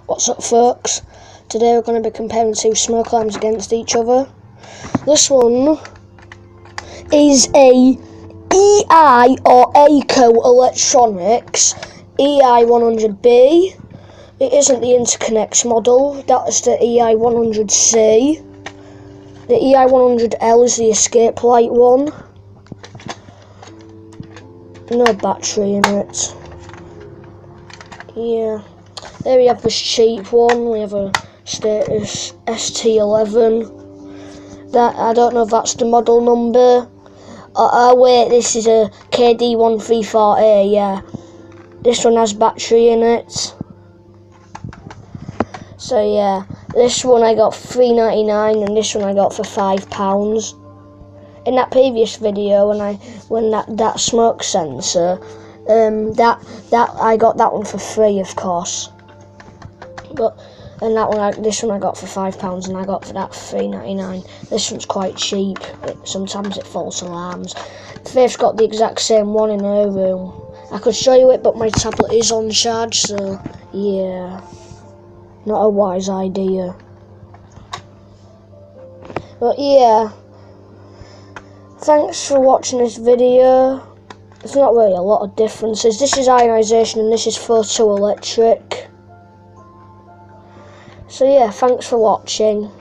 What's up, folks? Today we're going to be comparing two smoke alarms against each other. This one is a EI or Aico Electronics EI100B. It isn't the interconnects model, that's the EI100C. The EI100L is the escape light one. No battery in it. Yeah. There we have this cheap one. We have a status ST11. That, I don't know if that's the model number. Oh wait, this is a KD-134A, yeah. This one has battery in it. So yeah, this one I got $3.99 and this one I got for £5. In that previous video, when that smoke sensor, I got that one for free, of course. This one I got for £5 and I got for that $3.99. This one's quite cheap. Sometimes it false alarms. Faith's got the exact same one in her room. I could show you it, but my tablet is on charge, so yeah, not a wise idea. But yeah, thanks for watching this video. There's not really a lot of differences. This is ionisation and this is photoelectric. So yeah, thanks for watching.